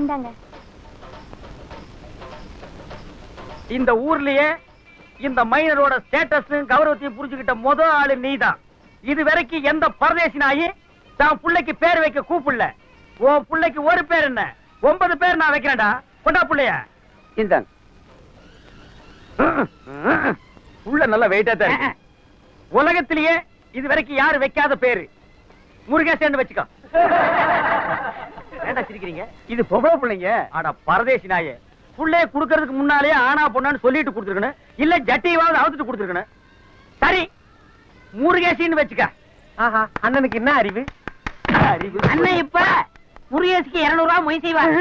இந்தாங்க. இந்த ஊர்லயே இந்த மைனரோட ஸ்டேட்டஸ் கௌரவத்தையும் புரிஞ்சுக்கிட்ட முதல் ஆளு நீதான். இது வரைக்கும் எந்த பரதேசி நாயி தான் புள்ளைக்கு பேர் வைக்க கூப்பிடல. உன் புள்ளைக்கு ஒரு பேர் என்ன 9 பேர் நான் வைக்கிறேன்டா. கொண்டா புள்ளைய. இந்தாங்க. உள்ள நல்ல வெயிட்டா தான் இருக்கு. உலகத்திலேயே இது வரைக்கும் யாரு வைக்காத பேரு முருகேசன் வச்சுக்கோ. ஏண்டா சிரிக்கிறீங்க? இது பொம்பளை பிள்ளைங்க. ஆனா பரதேசி நாயே, புள்ளைய குடுக்கறதுக்கு முன்னாலே ஆனா பொண்ணான்னு சொல்லிட்டு கொடுத்துருக்கணும், இல்ல ஜட்டியாவது அவுத்துட்டு கொடுத்துருக்கணும். சரி, முருகேசின்னு வச்சுக்க. ஆஹா, அண்ணனுக்கு என்ன அறிவு? அறிவு அண்ணன் இப்ப முருகேசுக்கு 200 ரூபாய் மொய் செய்வார்.